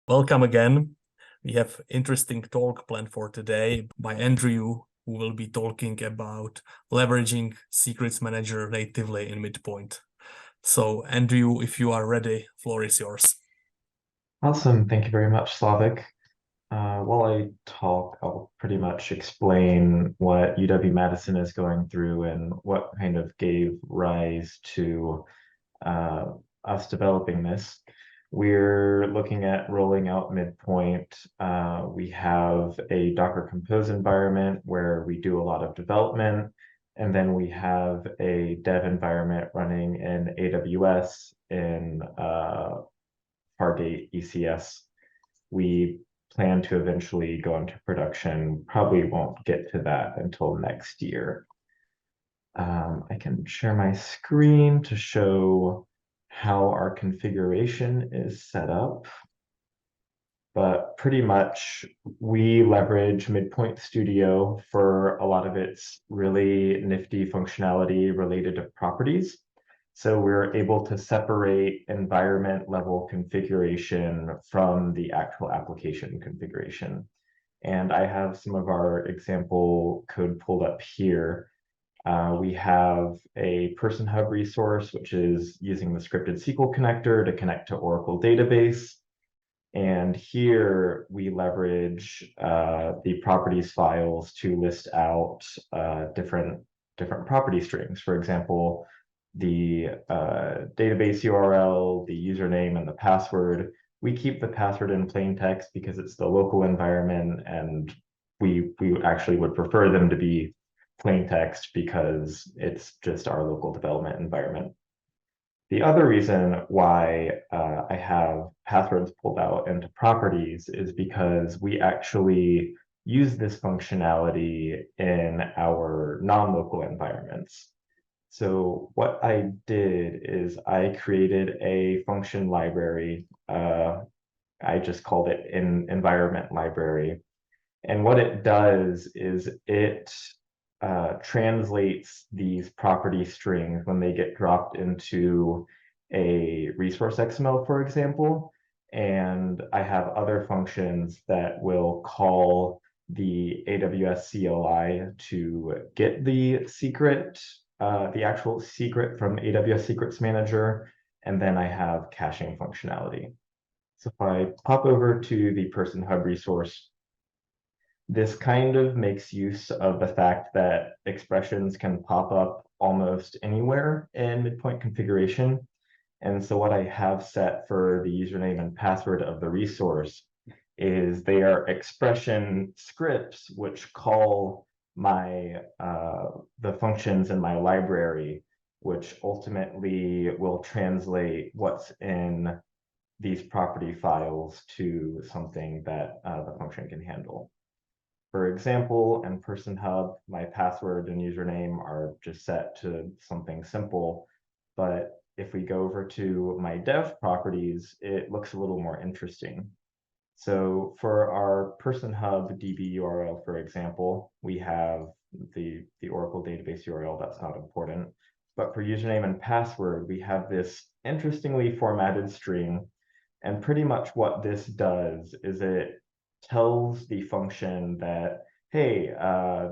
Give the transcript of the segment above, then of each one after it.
Welcome again. We have interesting talk planned for today by Andrew, who will be talking about leveraging Secrets Manager natively in MidPoint. So, Andrew, if you are ready, floor is yours. Awesome. Thank you very much, Slavic. While I talk, I'll pretty much explain what UW-Madison is going through and what kind of gave rise to uh, us developing this. We're looking at rolling out MidPoint. We have a Docker Compose environment where we do a lot of development, and then we have a dev environment running in AWS in Fargate ECS. We plan to eventually go into production. Probably won't get to that until next year. I can share my screen to show how our configuration is set up. But pretty much we leverage MidPoint Studio for a lot of its really nifty functionality related to properties. So we're able to separate environment level configuration from the actual application configuration. And I have some of our example code pulled up here. We have a Person Hub resource, which is using the scripted SQL connector to connect to Oracle database. And here we leverage the properties files to list out different property strings. For example, the database URL, the username, and the password. We keep the password in plain text because it's the local environment, and we actually would prefer them to be plain text because it's just our local development environment. The other reason why I have passwords pulled out into properties is because we actually use this functionality in our non-local environments. So what I did is I created a function library. I just called it an environment library. And what it does is it translates these property strings when they get dropped into a resource XML, for example. And I have other functions that will call the AWS CLI to get the secret, the actual secret from AWS Secrets Manager. And then I have caching functionality. So if I pop over to the Person Hub resource, this kind of makes use of the fact that expressions can pop up almost anywhere in MidPoint configuration. And so what I have set for the username and password of the resource is they are expression scripts which call my the functions in my library, which ultimately will translate what's in these property files to something that the function can handle. For example, in Person Hub, my password and username are just set to something simple. But if we go over to my dev properties, it looks a little more interesting. So for our Person Hub DB URL, for example, we have the Oracle database URL. That's not important. But for username and password, we have this interestingly formatted string. And pretty much what this does is it tells the function that, hey,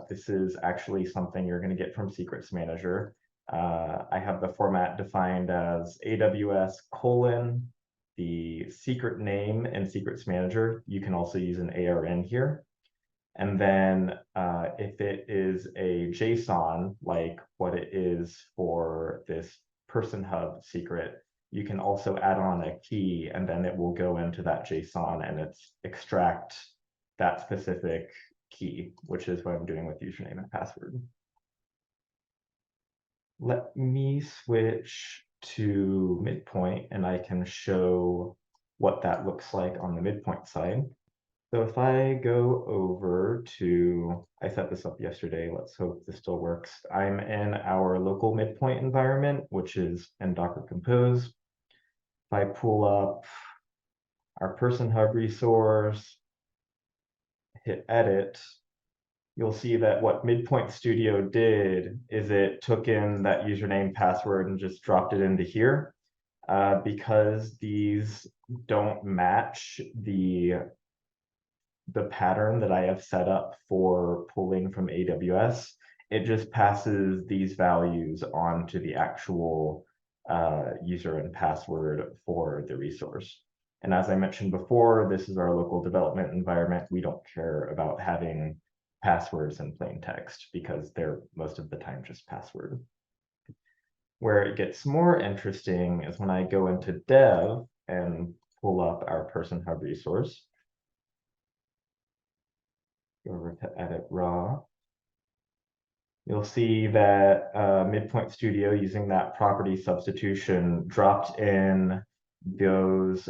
this is actually something you're going to get from Secrets Manager. I have the format defined as AWS colon the secret name in Secrets Manager. You can also use an ARN here. And then if it is a JSON, like what it is for this Person Hub secret, you can also add on a key, and then it will go into that JSON and it's extract that specific key, which is what I'm doing with username and password. Let me switch to MidPoint and I can show what that looks like on the MidPoint side. So if I go over to, I set this up yesterday, let's hope this still works. I'm in our local MidPoint environment, which is in Docker Compose. If I pull up our Person Hub resource, hit edit, you'll see that what MidPoint Studio did is it took in that username password and just dropped it into here. because these don't match the pattern that I have set up for pulling from AWS, it just passes these values on to the actual user and password for the resource. And as I mentioned before, this is our local development environment. We don't care about having passwords in plain text because they're most of the time just password. Where it gets more interesting is when I go into dev and pull up our person hub resource. Go over to edit raw. You'll see that MidPoint Studio, using that property substitution, dropped in those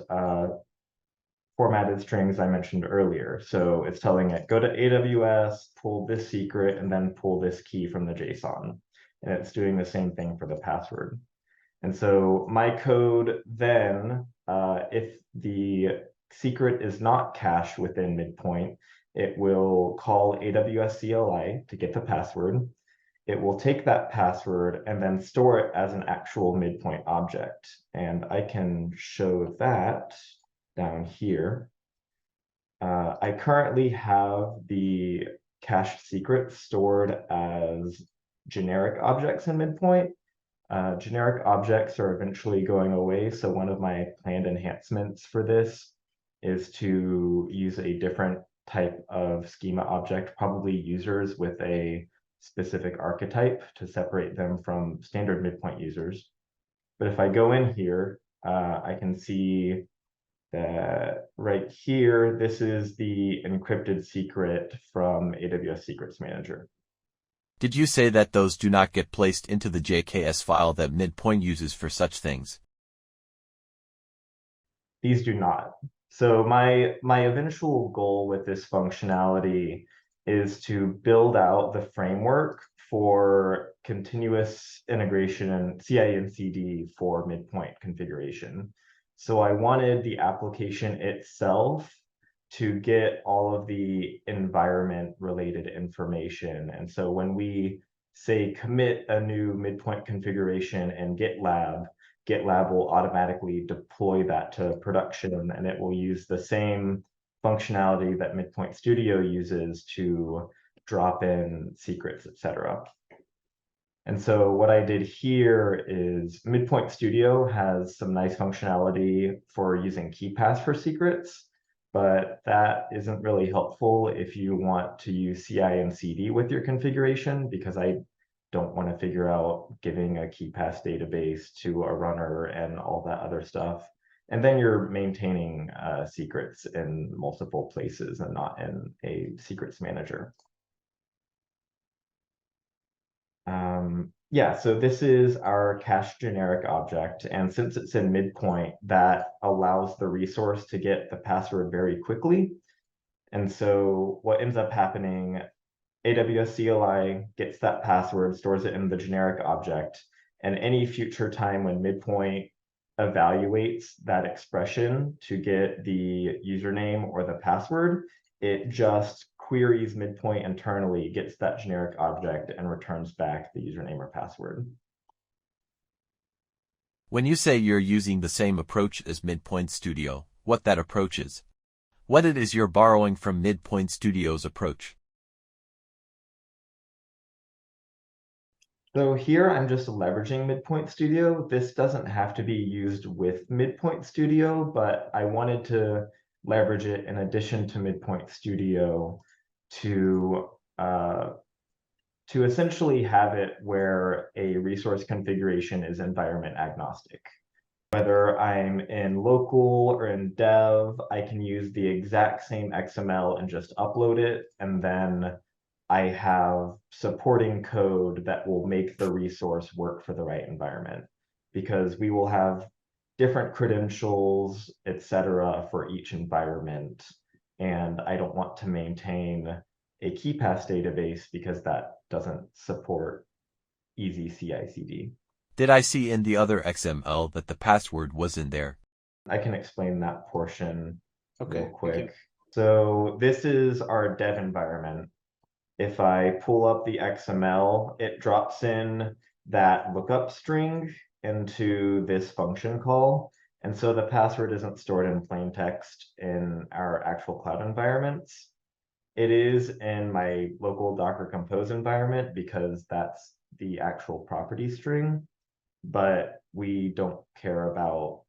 formatted strings I mentioned earlier. So it's telling it, go to AWS, pull this secret, and then pull this key from the JSON. And it's doing the same thing for the password. And so my code then, if the secret is not cached within MidPoint, it will call AWS CLI to get the password. It will take that password and then store it as an actual MidPoint object. And I can show that down here. I currently have the cached secrets stored as generic objects in MidPoint. Generic objects are eventually going away, so one of my planned enhancements for this is to use a different type of schema object, probably users with a specific archetype to separate them from standard MidPoint users. But if I go in here, I can see that right here, this is the encrypted secret from AWS Secrets Manager. Did you say that those do not get placed into the JKS file that MidPoint uses for such things? These do not. So my eventual goal with this functionality is to build out the framework for continuous integration and CI and CD for MidPoint configuration. So I wanted the application itself to get all of the environment related information. And so when we say commit a new MidPoint configuration in GitLab, GitLab will automatically deploy that to production, and it will use the same functionality that MidPoint Studio uses to drop in secrets, etc. And so what I did here is MidPoint Studio has some nice functionality for using KeyPass for secrets, but that isn't really helpful if you want to use CI and CD with your configuration, because I don't want to figure out giving a KeyPass database to a runner and all that other stuff. And then you're maintaining secrets in multiple places and not in a secrets manager. Yeah, so this is our cached generic object. And since it's in MidPoint, that allows the resource to get the password very quickly. And so what ends up happening, AWS CLI gets that password, stores it in the generic object, and any future time when MidPoint evaluates that expression to get the username or the password, it just queries MidPoint internally, gets that generic object, and returns back the username or password. When you say you're using the same approach as MidPoint Studio, what that approach is? What it is you're borrowing from MidPoint Studio's approach? So here I'm just leveraging MidPoint Studio. This doesn't have to be used with MidPoint Studio, but I wanted to leverage it in addition to MidPoint Studio to essentially have it where a resource configuration is environment agnostic. Whether I'm in local or in dev, I can use the exact same XML and just upload it, and then I have supporting code that will make the resource work for the right environment, because we will have different credentials, etc., for each environment. And I don't want to maintain a KeyPass database because that doesn't support easy CI/CD. Did I see in the other XML that the password was in there? I can explain that portion real Okay, thank you. quick. So this is our dev environment. If I pull up the XML, it drops in that lookup string into this function call. And so the password isn't stored in plain text in our actual cloud environments. It is in my local Docker Compose environment because that's the actual property string, but we don't care about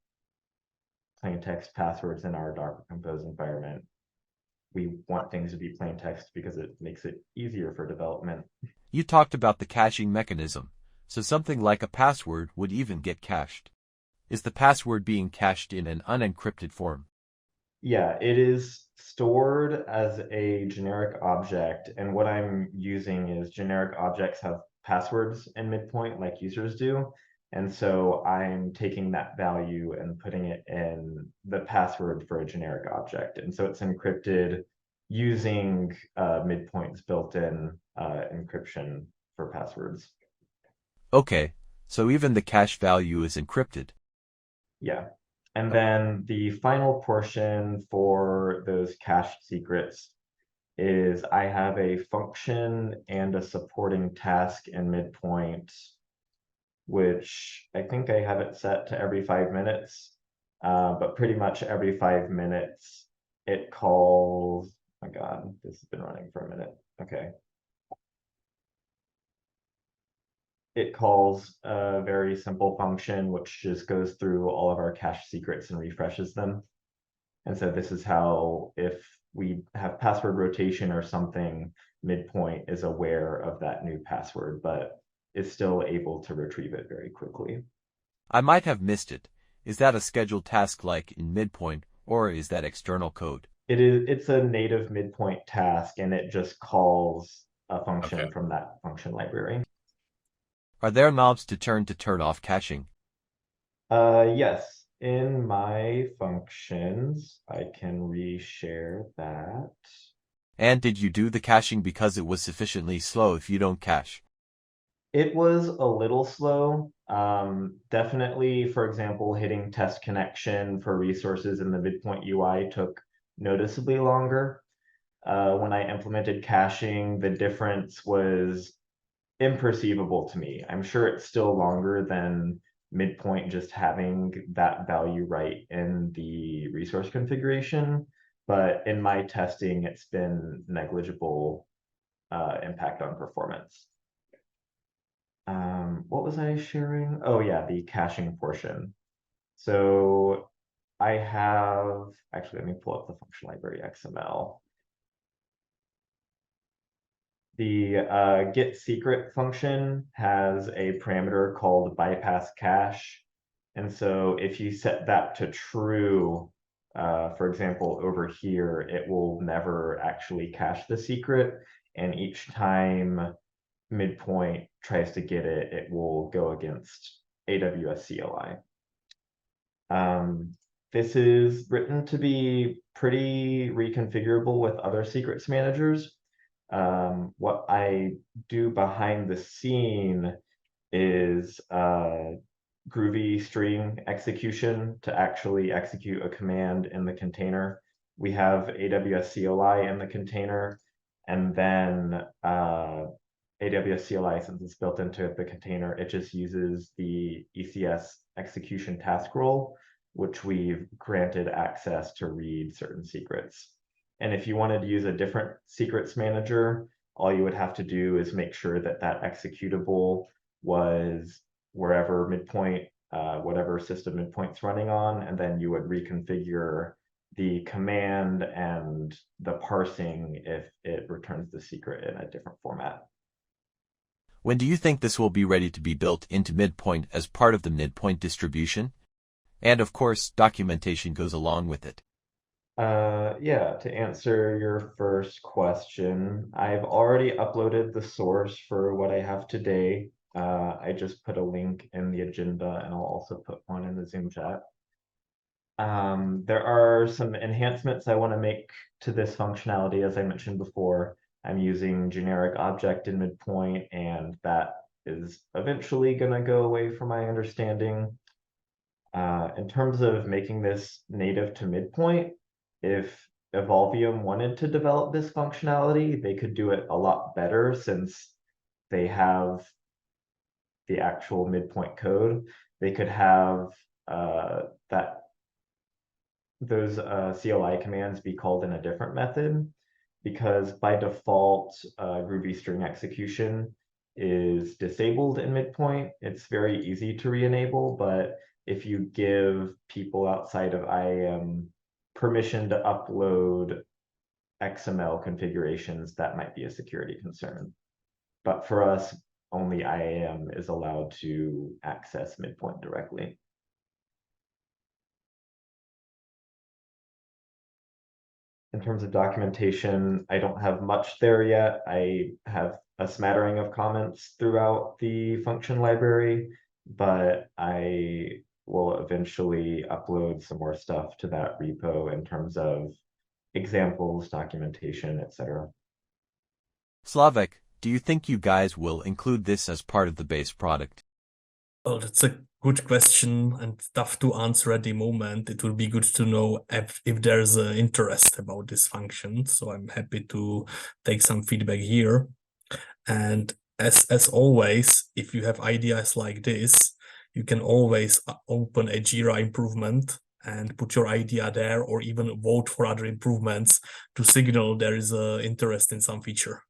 plain text passwords in our Docker Compose environment. We want things to be plain text because it makes it easier for development. You talked about the caching mechanism, so something like a password would even get cached. Is the password being cached in an unencrypted form? Yeah, it is stored as a generic object, and what I'm using is generic objects have passwords in MidPoint like users do, and so I'm taking that value and putting it in the password for a generic object, and so it's encrypted using MidPoint's built-in encryption for passwords. Okay, so even the cache value is encrypted. Yeah. And then the final portion for those cached secrets is I have a function and a supporting task in MidPoint, which I think I have it set to every 5 minutes. But pretty much every 5 minutes it calls, oh my God, this has been running for a minute. Okay. It calls a very simple function, which just goes through all of our cache secrets and refreshes them. And so this is how, if we have password rotation or something, MidPoint is aware of that new password, but is still able to retrieve it very quickly. I might have missed it. Is that a scheduled task like in MidPoint, or is that external code? It's a native MidPoint task, and it just calls a function Okay. from that function library. Are there knobs to turn off caching? Yes, in my functions, I can reshare that. And did you do the caching because it was sufficiently slow if you don't cache? It was a little slow. Definitely, for example, hitting test connection for resources in the MidPoint UI took noticeably longer. When I implemented caching, the difference was imperceivable to me. I'm sure it's still longer than MidPoint just having that value right in the resource configuration, but in my testing, it's been negligible impact on performance. What was I sharing? Oh yeah, the caching portion. So I have, actually, let me pull up the function library XML. The get secret function has a parameter called bypass cache. And so if you set that to true, for example, over here, it will never actually cache the secret. And each time MidPoint tries to get it, it will go against AWS CLI. This is written to be pretty reconfigurable with other secrets managers. What I do behind the scene is Groovy string execution to actually execute a command in the container. We have AWS CLI in the container, and then AWS CLI, since it's built into the container, it just uses the ECS execution task role, which we've granted access to read certain secrets. And if you wanted to use a different secrets manager, all you would have to do is make sure that that executable was wherever MidPoint, whatever system MidPoint's running on, and then you would reconfigure the command and the parsing if it returns the secret in a different format. When do you think this will be ready to be built into MidPoint as part of the MidPoint distribution? And of course, documentation goes along with it. Yeah, to answer your first question, I've already uploaded the source for what I have today. I just put a link in the agenda, and I'll also put one in the Zoom chat. There are some enhancements I want to make to this functionality, as I mentioned before. I'm using generic object in MidPoint, and that is eventually going to go away from my understanding. In terms of making this native to MidPoint, if Evolveum wanted to develop this functionality, they could do it a lot better since they have the actual midpoint code, they could have those CLI commands be called in a different method, because by default, Groovy string execution is disabled in midpoint. It's very easy to re-enable, but if you give people outside of IAM permission to upload XML configurations, that might be a security concern. But for us, only IAM is allowed to access midpoint directly. In terms of documentation, I don't have much there yet. I have a smattering of comments throughout the function library, but I will eventually upload some more stuff to that repo in terms of examples, documentation, etc. Slavik, do you think you guys will include this as part of the base product? Well, that's a good question and tough to answer at the moment. It would be good to know if there's interest about this function. So I'm happy to take some feedback here. And as always, if you have ideas like this, you can always open a Jira improvement and put your idea there, or even vote for other improvements to signal there is interest in some feature.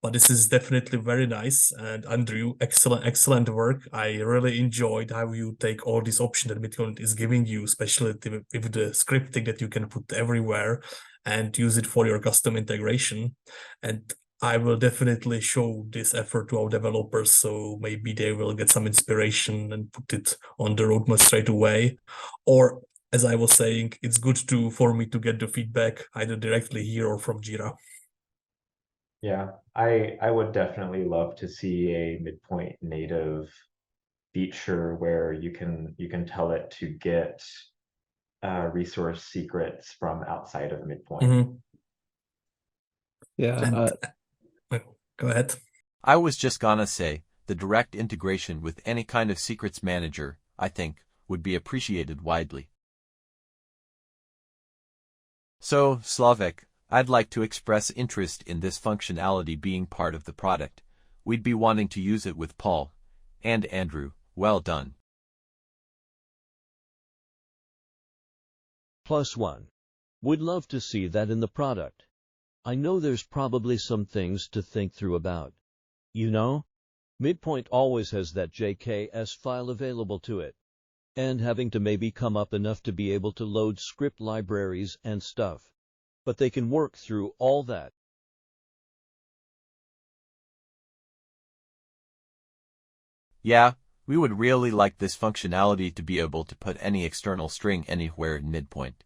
But this is definitely very nice. And Andrew, excellent work. I really enjoyed how you take all these options that MidPoint is giving you, especially with the scripting that you can put everywhere and use it for your custom integration. And I will definitely show this effort to our developers, so maybe they will get some inspiration and put it on the roadmap straight away. Or, as I was saying, it's good for me to get the feedback either directly here or from Jira. Yeah, I would definitely love to see a midpoint native feature where you can tell it to get resource secrets from outside of midpoint. Mm-hmm. Yeah, And go ahead. I was just gonna say, the direct integration with any kind of secrets manager, I think, would be appreciated widely. So, Slavik, I'd like to express interest in this functionality being part of the product. We'd be wanting to use it with Paul and Andrew. Well done. +1. Would love to see that in the product. I know there's probably some things to think through about. You know, MidPoint always has that JKS file available to it, and having to maybe come up enough to be able to load script libraries and stuff. But they can work through all that. Yeah, we would really like this functionality to be able to put any external string anywhere in midpoint.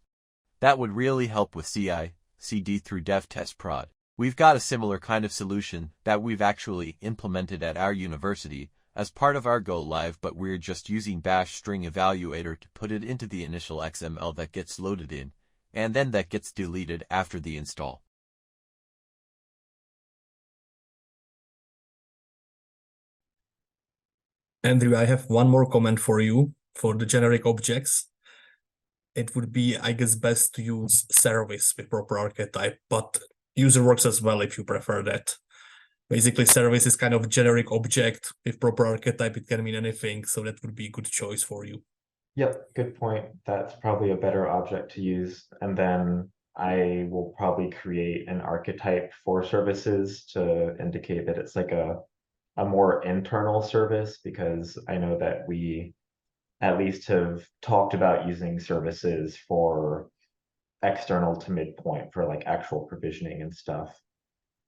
That would really help with CI/CD through dev test prod. We've got a similar kind of solution that we've actually implemented at our university as part of our go live, but we're just using bash string evaluator to put it into the initial XML that gets loaded in, and then that gets deleted after the install. Andrew, I have one more comment for you for the generic objects. It would be, I guess, best to use service with proper archetype, but user works as well if you prefer that. Basically, service is kind of a generic object with proper archetype. It can mean anything, so that would be a good choice for you. Yep, good point. That's probably a better object to use. And then I will probably create an archetype for services to indicate that it's like a more internal service, because I know that we at least have talked about using services for external to midpoint for like actual provisioning and stuff.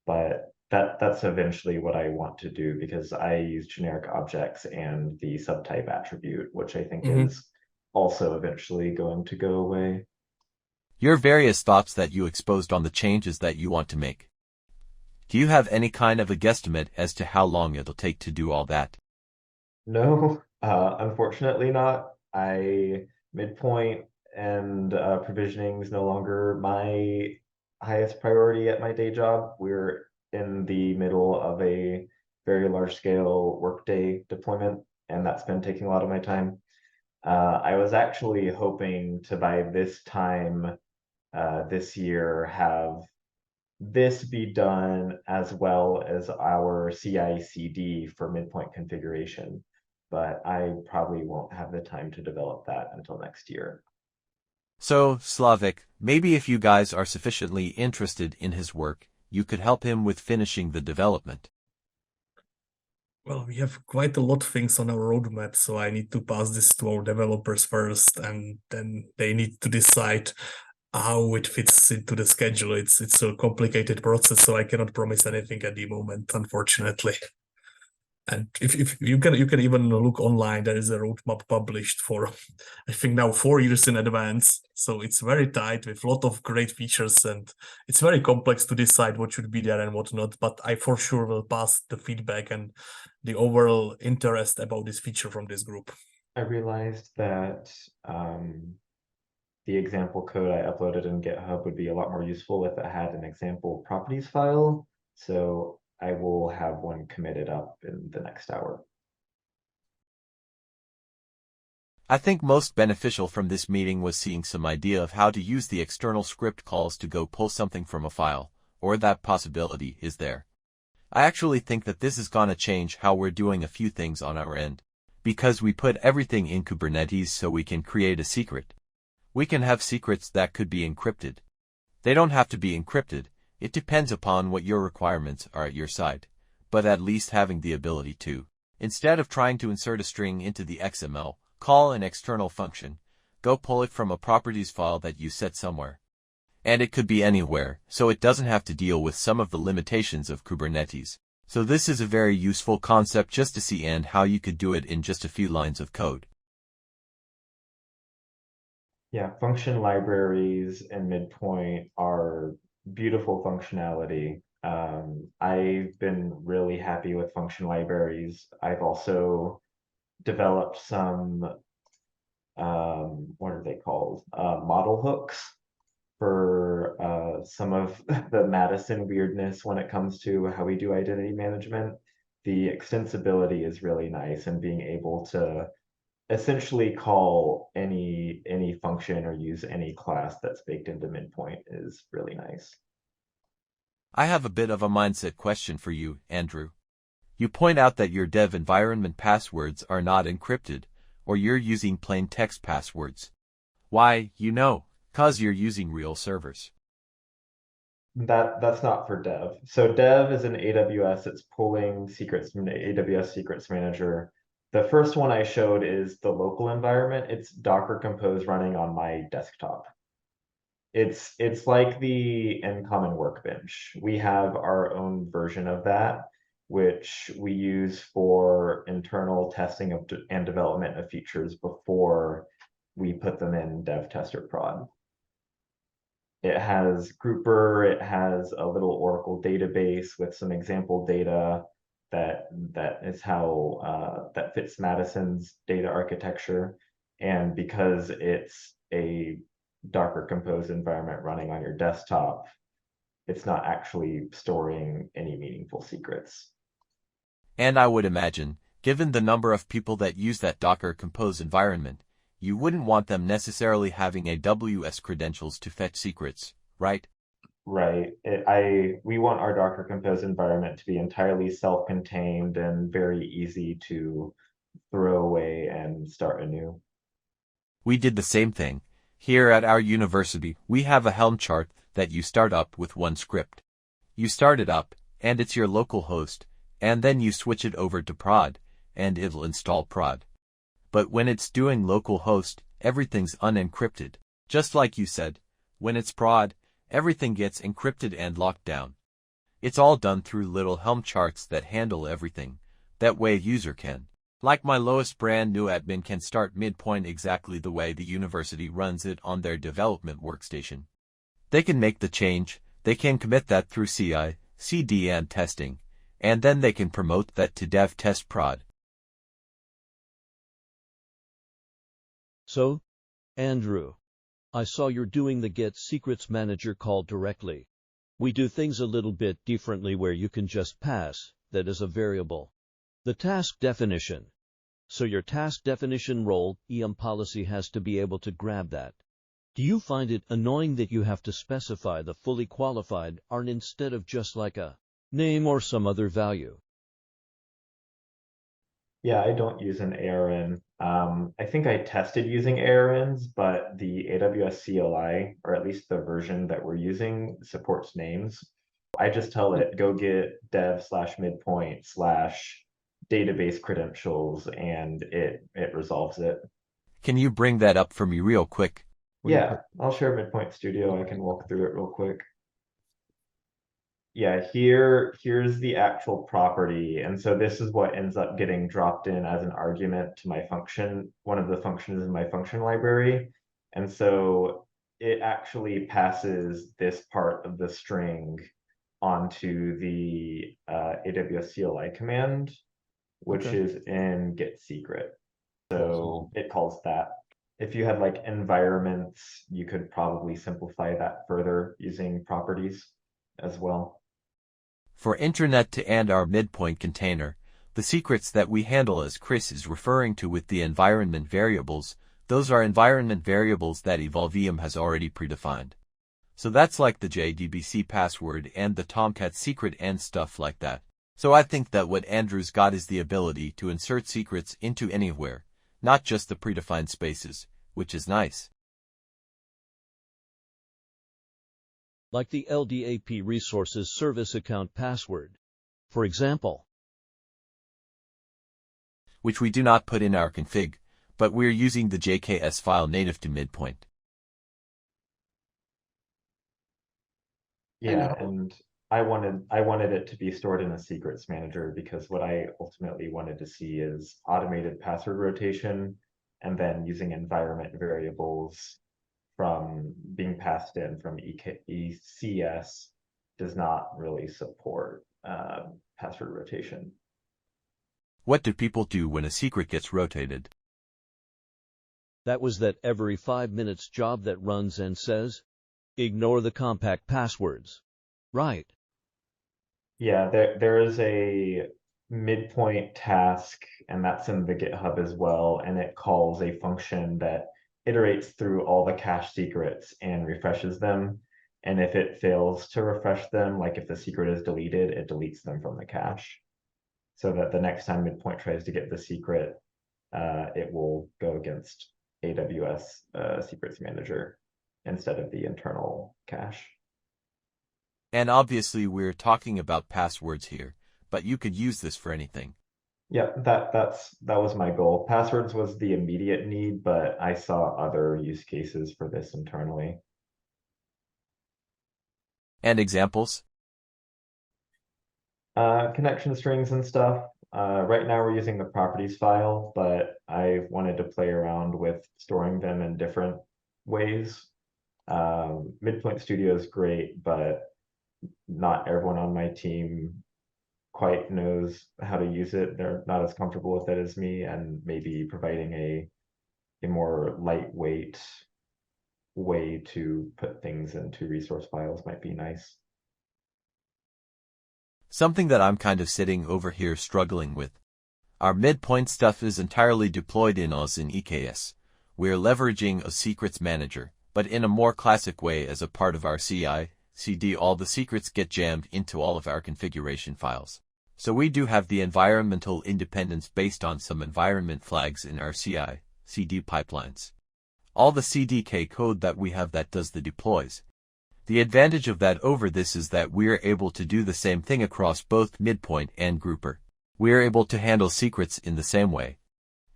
But that's eventually what I want to do, because I use generic objects and the subtype attribute, which I think is also eventually going to go away. Your various thoughts that you exposed on the changes that you want to make. Do you have any kind of a guesstimate as to how long it'll take to do all that? No, unfortunately not. Midpoint and provisioning is no longer my highest priority at my day job. We're in the middle of a very large scale workday deployment, and that's been taking a lot of my time. I was actually hoping to, by this time this year, have this be done as well as our CI/CD for midpoint configuration, but I probably won't have the time to develop that until next year. So, Slavik, maybe if you guys are sufficiently interested in his work, you could help him with finishing the development. Well, we have quite a lot of things on our roadmap, so I need to pass this to our developers first, and then they need to decide how it fits into the schedule. It's a complicated process, so I cannot promise anything at the moment, unfortunately. And if you can even look online, there is a roadmap published for I think now 4 years in advance. So it's very tight with a lot of great features, and it's very complex to decide what should be there and what not. But I for sure will pass the feedback and the overall interest about this feature from this group. I realized that the example code I uploaded in GitHub would be a lot more useful if it had an example properties file. So I will have one committed up in the next hour. I think most beneficial from this meeting was seeing some idea of how to use the external script calls to go pull something from a file, or that possibility is there. I actually think that this is gonna change how we're doing a few things on our end, because we put everything in Kubernetes so we can create a secret. We can have secrets that could be encrypted. They don't have to be encrypted, it depends upon what your requirements are at your side, but at least having the ability to, instead of trying to insert a string into the XML, call an external function, go pull it from a properties file that you set somewhere. And it could be anywhere, so it doesn't have to deal with some of the limitations of Kubernetes. So this is a very useful concept just to see and how you could do it in just a few lines of code. Yeah, function libraries and MidPoint are beautiful functionality. I've been really happy with function libraries. I've also developed some, what are they called? Model hooks for some of the Madison weirdness when it comes to how we do identity management. The extensibility is really nice, and being able to essentially call any function or use any class that's baked into MidPoint is really nice. I have a bit of a mindset question for you, Andrew. You point out that your dev environment passwords are not encrypted, or you're using plain text passwords. Why, 'cause you're using real servers. That's not for dev. So dev is in AWS. It's pulling secrets from the AWS Secrets Manager. The first one I showed is the local environment. It's Docker Compose running on my desktop. It's like the Ncommon Workbench. We have our own version of that, which we use for internal testing of and development of features before we put them in dev test or prod. It has Grouper, it has a little Oracle database with some example data that is how that fits Madison's data architecture. And because it's a Docker Compose environment running on your desktop, it's not actually storing any meaningful secrets. And I would imagine, given the number of people that use that Docker Compose environment, you wouldn't want them necessarily having AWS credentials to fetch secrets, right? Right. We want our Docker Compose environment to be entirely self-contained and very easy to throw away and start anew. We did the same thing. Here at our university, we have a Helm chart that you start up with one script. You start it up, and it's your local host, and then you switch it over to prod, and it'll install prod. But when it's doing localhost, everything's unencrypted. Just like you said, when it's prod, everything gets encrypted and locked down. It's all done through little Helm charts that handle everything. That way a user can, like my lowest brand new admin, can start MidPoint exactly the way the university runs it on their development workstation. They can make the change, they can commit that through CI, CD and testing, and then they can promote that to dev test prod. So, Andrew, I saw you're doing the Get Secrets Manager call directly. We do things a little bit differently where you can just pass, that is a variable, the task definition. So your task definition role, EM policy has to be able to grab that. Do you find it annoying that you have to specify the fully qualified ARN instead of just like a name or some other value? Yeah, I don't use an ARN. I think I tested using ARNs, but the AWS CLI, or at least the version that we're using, supports names. I just tell it, go get dev/midpoint/database credentials, and it resolves it. Can you bring that up for me real quick? Yeah, I'll share Midpoint Studio. I can walk through it real quick. Yeah, here's the actual property. And so this is what ends up getting dropped in as an argument to my function, one of the functions in my function library. And so it actually passes this part of the string onto the AWS CLI command, which Okay. is in get secret. So it calls that. If you had like environments, you could probably simplify that further using properties as well. For intranet to and our midpoint container, the secrets that we handle as Chris is referring to with the environment variables, those are environment variables that Evolveum has already predefined. So that's like the JDBC password and the Tomcat secret and stuff like that. So I think that what Andrew's got is the ability to insert secrets into anywhere, not just the predefined spaces, which is nice. Like the LDAP resources service account password, for example. Which we do not put in our config, but we're using the JKS file native to Midpoint. Yeah, and I wanted it to be stored in a secrets manager because what I ultimately wanted to see is automated password rotation and then using environment variables from being passed in from ECS does not really support password rotation. What do people do when a secret gets rotated? That was that every 5 minutes job that runs and says, ignore the compact passwords. Right. Yeah, there is a midpoint task, and that's in the GitHub as well, and it calls a function that iterates through all the cache secrets and refreshes them. And if it fails to refresh them, like if the secret is deleted, it deletes them from the cache. So that the next time midpoint tries to get the secret, it will go against AWS Secrets Manager instead of the internal cache. And obviously we're talking about passwords here, but you could use this for anything. Yeah, that was my goal. Passwords was the immediate need, but I saw other use cases for this internally. And examples? Connection strings and stuff. Right now we're using the properties file, but I wanted to play around with storing them in different ways. Midpoint Studio is great, but not everyone on my team quite knows how to use it. They're not as comfortable with it as me, and maybe providing a more lightweight way to put things into resource files might be nice. Something that I'm kind of sitting over here struggling with. Our midpoint stuff is entirely deployed in us in EKS. We're leveraging a secrets manager, but in a more classic way as a part of our CI/CD. All the secrets get jammed into all of our configuration files. So we do have the environmental independence based on some environment flags in our CI/CD pipelines. All the CDK code that we have that does the deploys. The advantage of that over this is that we're able to do the same thing across both Midpoint and Grouper. We're able to handle secrets in the same way.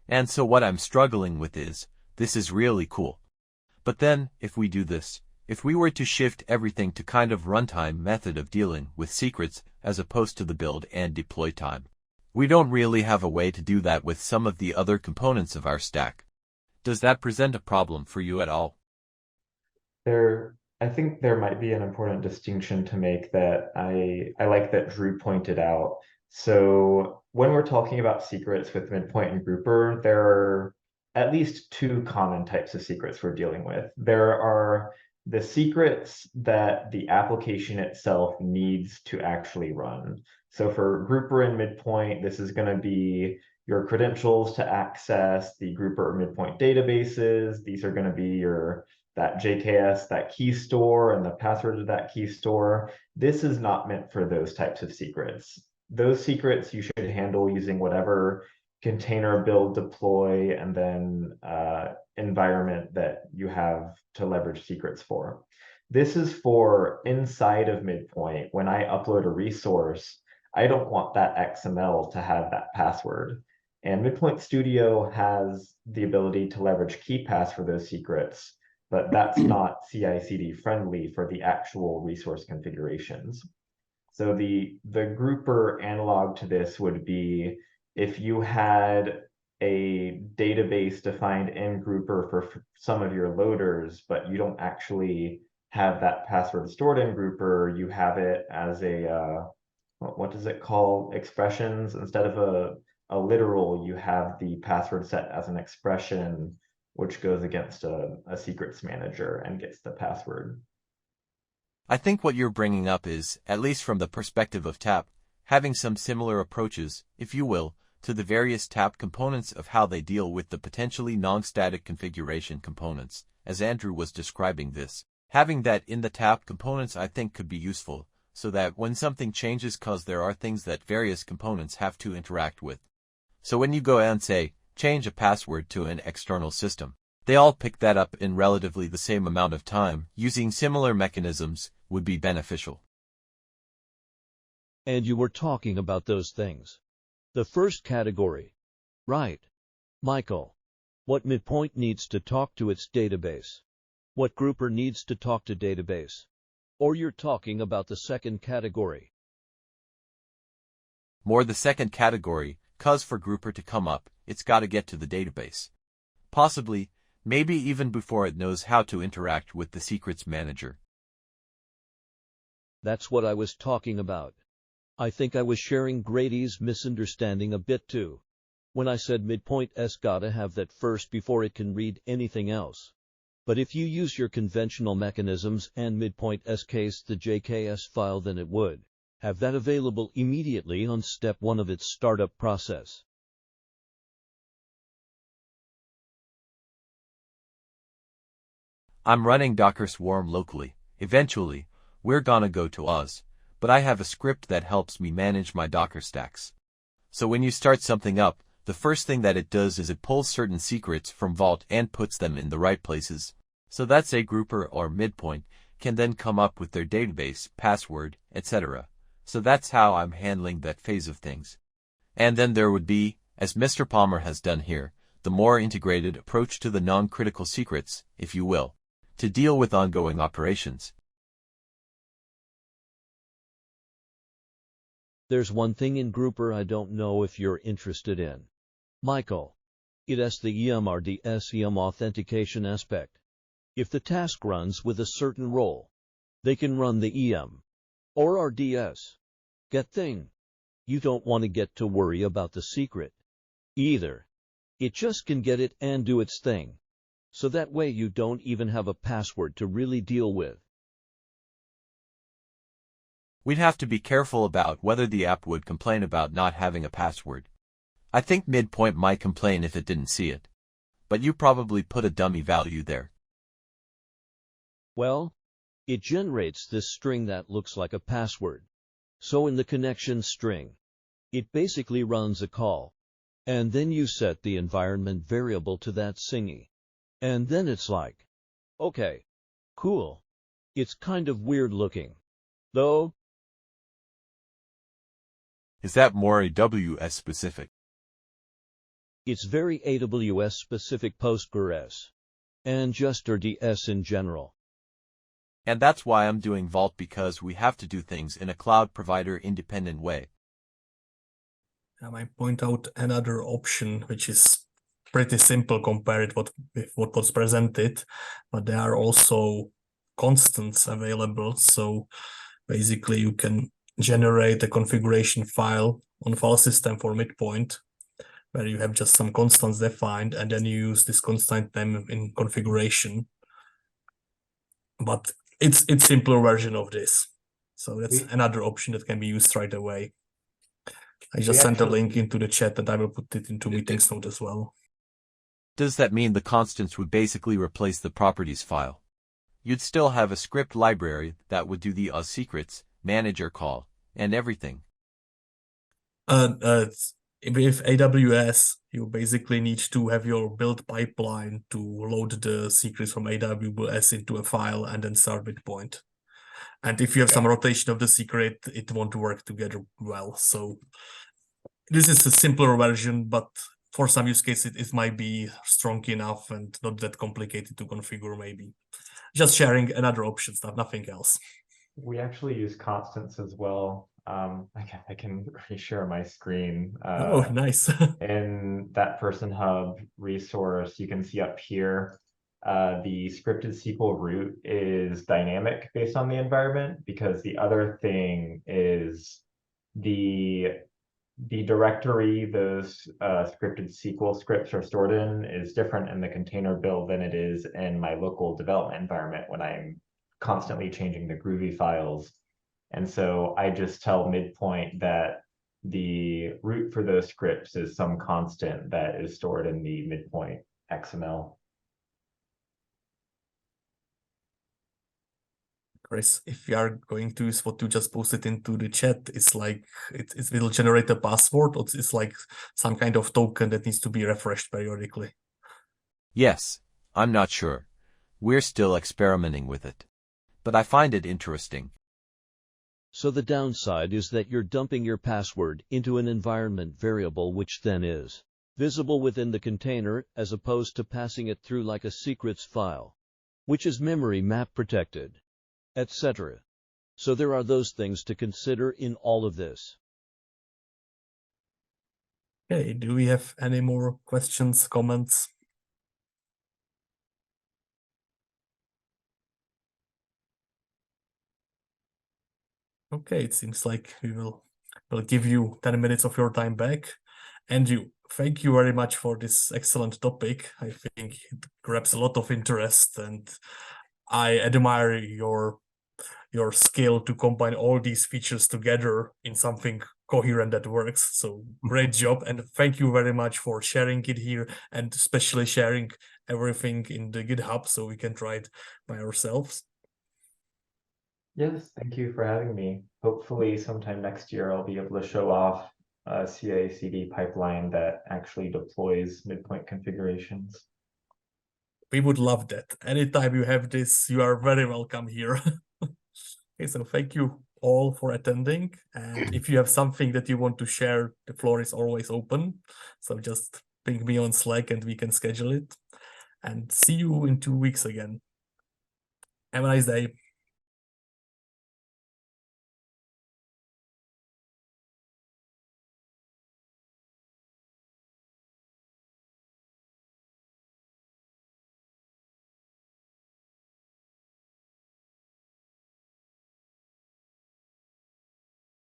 And so what I'm struggling with is, this is really cool. But then, if we do this, if we were to shift everything to kind of runtime method of dealing with secrets as opposed to the build and deploy time, we don't really have a way to do that with some of the other components of our stack. Does that present a problem for you at all? I think there might be an important distinction to make that I like that Drew pointed out. So when we're talking about secrets with Midpoint and Grouper, there are at least two common types of secrets we're dealing with. There are the secrets that the application itself needs to actually run. So for Grouper and Midpoint, this is going to be your credentials to access the grouper or midpoint databases. These are going to be that JKS, that key store, and the password to that key store. This is not meant for those types of secrets. Those secrets you should handle using whatever container build, deploy, and then environment that you have to leverage secrets for. This is for inside of MidPoint. When I upload a resource, I don't want that XML to have that password. And MidPoint Studio has the ability to leverage KeePass for those secrets, but that's not CI/CD friendly for the actual resource configurations. So the grouper analog to this would be if you had a database defined in grouper for some of your loaders, but you don't actually have that password stored in grouper, you have it as a what does it call, expressions instead of a literal, you have the password set as an expression, which goes against a secrets manager and gets the password. I think what you're bringing up is, at least from the perspective of TAP, having some similar approaches, if you will, to the various TAP components of how they deal with the potentially non-static configuration components, as Andrew was describing this. Having that in the TAP components I think could be useful, so that when something changes, cause there are things that various components have to interact with. So when you go and say, change a password to an external system, they all pick that up in relatively the same amount of time. Using similar mechanisms would be beneficial. And you were talking about those things. The first category. Right. Michael. What MidPoint needs to talk to its database. What grouper needs to talk to database. Or you're talking about the second category. More the second category, cause for grouper to come up, it's gotta get to the database. Possibly, maybe even before it knows how to interact with the secrets manager. That's what I was talking about. I think I was sharing Grady's misunderstanding a bit too, when I said MidPoint's gotta have that first before it can read anything else. But if you use your conventional mechanisms and MidPoint's case the JKS file, then it would have that available immediately on step 1 of its startup process. I'm running Docker Swarm locally. Eventually, we're gonna go to Oz, but I have a script that helps me manage my Docker stacks. So when you start something up, the first thing that it does is it pulls certain secrets from Vault and puts them in the right places. So that's a grouper or MidPoint can then come up with their database, password, etc. So that's how I'm handling that phase of things. And then there would be, as Mr. Palmer has done here, the more integrated approach to the non-critical secrets, if you will, to deal with ongoing operations. There's one thing in grouper I don't know if you're interested in. Michael. It has the EM authentication aspect. If the task runs with a certain role, they can run the EM or RDS. Get thing. You don't want to get to worry about the secret either. It just can get it and do its thing. So that way you don't even have a password to really deal with. We'd have to be careful about whether the app would complain about not having a password. I think MidPoint might complain if it didn't see it. But you probably put a dummy value there. Well, it generates this string that looks like a password. So in the connection string, it basically runs a call. And then you set the environment variable to that thingy. And then it's like, okay, cool. It's kind of weird looking, though. Is that more AWS specific? It's very AWS specific Postgres. And just RDS in general. And that's why I'm doing Vault, because we have to do things in a cloud provider independent way. I might point out another option, which is pretty simple compared with what was presented, but there are also constants available. So basically you can generate a configuration file on file system for MidPoint, where you have just some constants defined, and then you use this constant name in configuration. But it's simpler version of this. So that's another option that can be used right away. I just We sent a actually- link into the chat and I will put it into meetings note as well. Does that mean the constants would basically replace the properties file? You'd still have a script library that would do the secrets manager call and everything. With AWS, you basically need to have your build pipeline to load the secrets from AWS into a file and then start MidPoint. And if you have some rotation of the secret, it won't work together well. So this is a simpler version, but for some use cases, it might be strong enough and not that complicated to configure, maybe. Just sharing another option stuff, nothing else. We actually use constants as well. I can reshare my screen. Oh, nice. In that Person Hub resource, you can see up here, the scripted SQL root is dynamic based on the environment, because the other thing is the directory those scripted SQL scripts are stored in is different in the container build than it is in my local development environment when I'm constantly changing the Groovy files. And so I just tell MidPoint that the root for those scripts is some constant that is stored in the MidPoint XML. Chris, if you are going to use what you just posted into the chat, it's like it will generate a password, or it's like some kind of token that needs to be refreshed periodically. Yes, I'm not sure. We're still experimenting with it. But I find it interesting. So the downside is that you're dumping your password into an environment variable which then is visible within the container as opposed to passing it through like a secrets file, which is memory map protected, etc. So there are those things to consider in all of this. Okay, do we have any more questions, comments? Okay, it seems like we will give you 10 minutes of your time back. Andrew, thank you very much for this excellent topic. I think it grabs a lot of interest, and I admire your skill to combine all these features together in something coherent that works. So great job, and thank you very much for sharing it here, and especially sharing everything in the GitHub so we can try it by ourselves. Yes, thank you for having me. Hopefully sometime next year I'll be able to show off a CI/CD pipeline that actually deploys MidPoint configurations. We would love that. Anytime you have this, you are very welcome here. Okay, so thank you all for attending. And if you have something that you want to share, the floor is always open. So just ping me on Slack and we can schedule it. And see you in 2 weeks again. Have a nice day.